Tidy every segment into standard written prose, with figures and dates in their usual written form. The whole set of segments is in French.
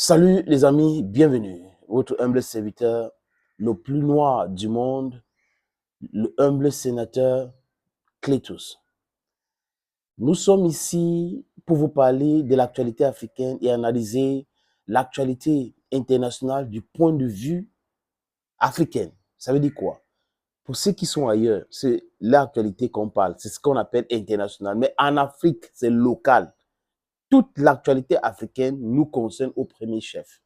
Salut les amis, bienvenue. Votre humble serviteur, le plus noir du monde, le humble sénateur Clétus. Nous sommes ici pour vous parler de l'actualité africaine et analyser l'actualité internationale du point de vue africain. Ça veut dire quoi? Pour ceux qui sont ailleurs, c'est l'actualité qu'on parle, c'est ce qu'on appelle international. Mais en Afrique, c'est local. Toute l'actualité africaine nous concerne au premier chef.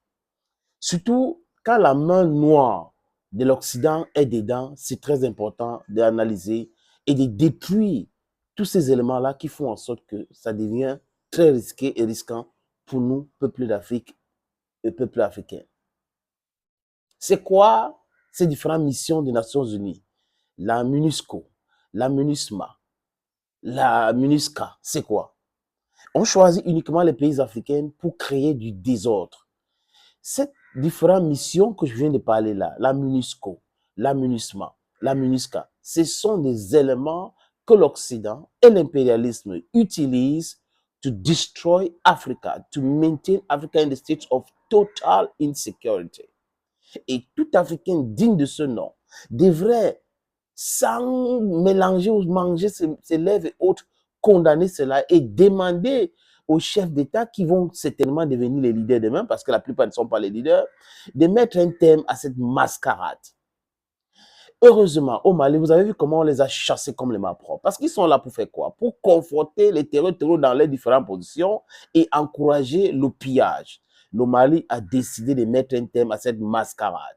Surtout quand la main noire de l'Occident est dedans, c'est très important d'analyser et de détruire tous ces éléments-là qui font en sorte que ça devient très risqué et risquant pour nous, peuple d'Afrique et peuple africain. C'est quoi ces différentes missions des Nations Unies? La MINUSCO, la MINUSMA, la MINUSCA, c'est quoi? On choisit uniquement les pays africains pour créer du désordre. Ces différentes missions que je viens de parler là, la MINUSCO, la MINUSMA, la MINUSCA, ce sont des éléments que l'Occident et l'impérialisme utilisent to destroy Africa, to maintain Africa in the state of total insecurity. Et tout Africain digne de ce nom devrait, sans mélanger ou manger ses lèvres et autres, condamner cela et demander aux chefs d'État qui vont certainement devenir les leaders demain, parce que la plupart ne sont pas les leaders, de mettre un terme à cette mascarade. Heureusement, au Mali, vous avez vu comment on les a chassés comme les malpropres. Parce qu'ils sont là pour faire quoi? Pour conforter les terreurs dans les différentes positions et encourager le pillage. Le Mali a décidé de mettre un terme à cette mascarade.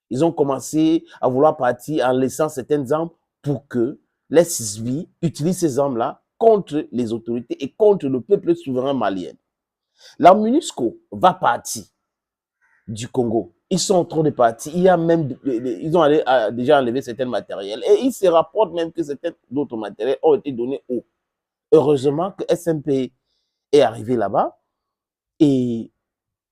Ils ont commencé à vouloir partir en laissant certaines armes pour que les Sisbi utilisent ces armes-là contre les autorités et contre le peuple souverain malien. La MINUSCO va partir du Congo. Ils sont en train de partir. Ils ont déjà enlevé certains matériels. Et il se rapporte même que certains d'autres matériels ont été donnés aux. Heureusement que SMP est arrivé là-bas. Et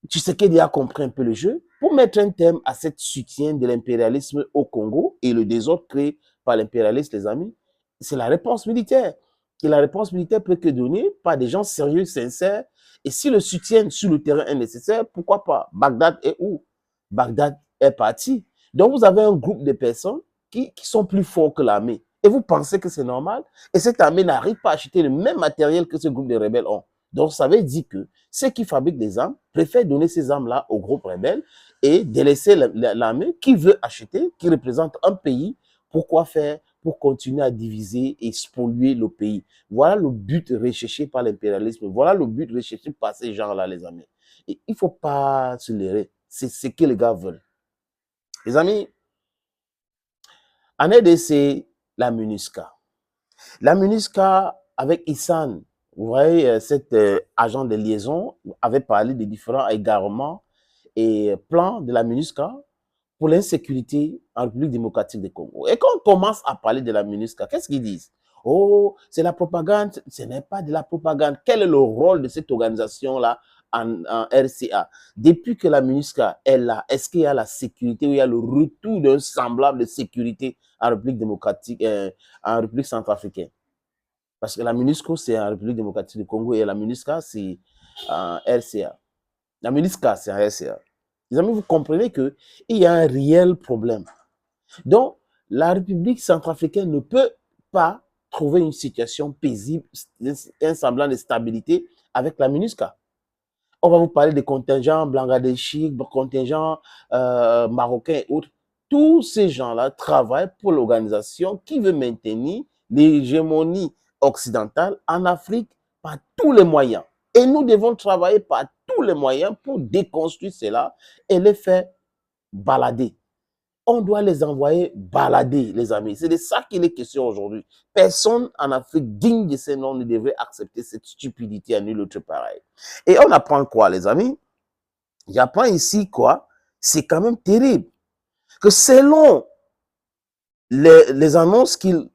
Tshisekedi a compris un peu le jeu pour mettre un terme à cette soutien de l'impérialisme au Congo et le désordre créé par l'impérialisme, les amis. C'est la réponse militaire. Et la réponse militaire peut être donnée par des gens sérieux, sincères. Et si le soutien sur le terrain est nécessaire, pourquoi pas? Bagdad est où? Bagdad est parti. Donc vous avez un groupe de personnes qui sont plus forts que l'armée. Et vous pensez que c'est normal? Et cette armée n'arrive pas à acheter le même matériel que ce groupe de rebelles ont. Donc ça veut dire que ceux qui fabriquent des armes préfèrent donner ces armes-là aux groupes rebelles et délaisser l'armée qui veut acheter, qui représente un pays. Pourquoi faire? Pour continuer à diviser et spolier le pays. Voilà le but recherché par l'impérialisme. Voilà le but recherché par ces gens-là, les amis. Et il ne faut pas se leurrer. C'est ce que les gars veulent. Les amis, en RDC, la MINUSCA. La MINUSCA, avec Issan, vous voyez, cet agent de liaison avait parlé des différents égarements et plans de la MINUSCA pour l'insécurité en République démocratique du Congo. Et quand on commence à parler de la MINUSCA, qu'est-ce qu'ils disent? Oh, c'est la propagande. Ce n'est pas de la propagande. Quel est le rôle de cette organisation-là en RCA? Depuis que la MINUSCA est là, est-ce qu'il y a la sécurité ou il y a le retour d'un semblable de sécurité en République démocratique, en République centrafricaine? Parce que la MINUSCO, c'est en République démocratique du Congo et la MINUSCA, c'est en RCA. La MINUSCA, c'est en RCA. Les amis, vous comprenez qu'il y a un réel problème. Donc, la République centrafricaine ne peut pas trouver une situation paisible, un semblant de stabilité avec la MINUSCA. On va vous parler des contingents bangladeshis, contingents marocains et autres. Tous ces gens-là travaillent pour l'organisation qui veut maintenir l'hégémonie occidentale en Afrique par tous les moyens. Et nous devons travailler par tous les moyens pour déconstruire cela et les faire balader. On doit les envoyer balader, les amis. C'est de ça qu'il est question aujourd'hui. Personne en Afrique digne de ce nom ne devrait accepter cette stupidité à nul autre pareil. Et on apprend quoi, les amis? J'apprends ici quoi? C'est quand même terrible. Que selon les annonces que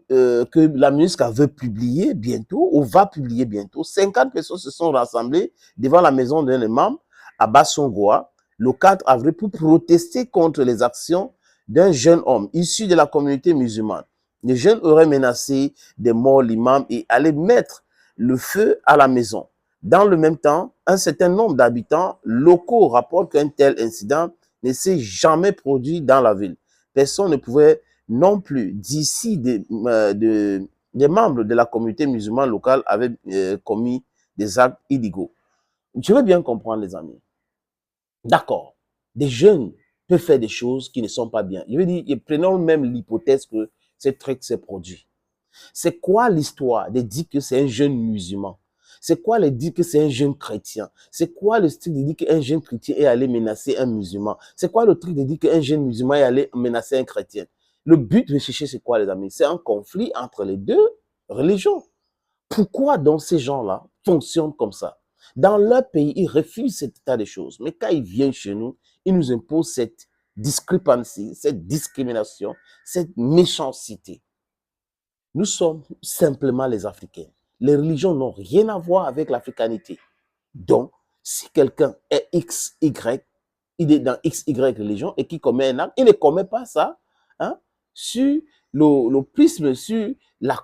la MINUSCA veut publier bientôt, ou va publier bientôt, 50 personnes se sont rassemblées devant la maison d'un imam à Bassongoa le 4 avril pour protester contre les actions d'un jeune homme issu de la communauté musulmane. Le jeune aurait menacé de mort l'imam et allait mettre le feu à la maison. Dans le même temps, un certain nombre d'habitants locaux rapportent qu'un tel incident ne s'est jamais produit dans la ville. Personne ne pouvait non plus, d'ici des membres de la communauté musulmane locale avaient commis des actes illégaux. Je veux bien comprendre, les amis. D'accord, des jeunes peuvent faire des choses qui ne sont pas bien. Je veux dire, prenons même l'hypothèse que ce truc s'est produit. C'est quoi l'histoire de dire que c'est un jeune musulman? C'est quoi le dire que c'est un jeune chrétien? C'est quoi le style de dire qu'un jeune chrétien est allé menacer un musulman? C'est quoi le truc de dire qu'un jeune musulman est allé menacer un chrétien? Le but de chercher, c'est quoi, les amis? C'est un conflit entre les deux religions. Pourquoi donc ces gens-là fonctionnent comme ça? Dans leur pays, ils refusent cet état de choses. Mais quand ils viennent chez nous, ils nous imposent cette discrepancy, cette discrimination, cette méchanceté. Nous sommes simplement les Africains. Les religions n'ont rien à voir avec l'africanité. Donc, si quelqu'un est XY, il est dans XY religion et qui commet un acte, il ne commet pas ça sur le prisme, sur la...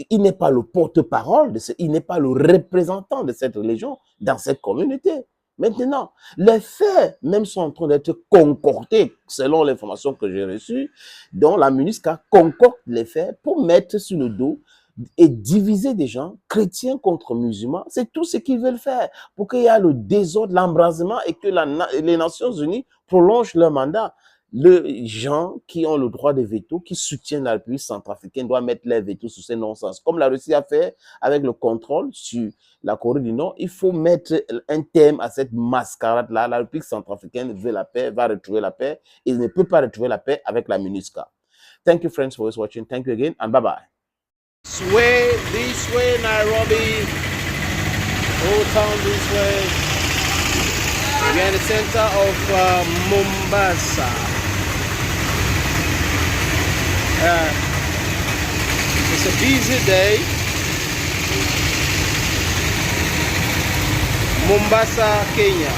Il n'est pas le porte-parole, il n'est pas le représentant de cette religion dans cette communauté. Maintenant, les faits même sont en train d'être concordés selon l'information que j'ai reçue, dont la MINUSCA concorde les faits pour mettre sur le dos et diviser des gens, chrétiens contre musulmans. C'est tout ce qu'ils veulent faire pour qu'il y ait le désordre, l'embrasement et que les Nations Unies prolongent leur mandat. Les gens qui ont le droit de veto, qui soutiennent la République centrafricaine, doivent mettre leur veto sur ces non-sens. Comme la Russie a fait avec le contrôle sur la Corée du Nord, il faut mettre un terme à cette mascarade-là. La République centrafricaine veut la paix, va retrouver la paix. Il ne peut pas retrouver la paix avec la MINUSCA. Thank you, friends, for watching. Thank you again, and bye-bye. This way, Nairobi. Old town this way. We are in the center of Mombasa. It's a busy day. Mombasa, Kenya.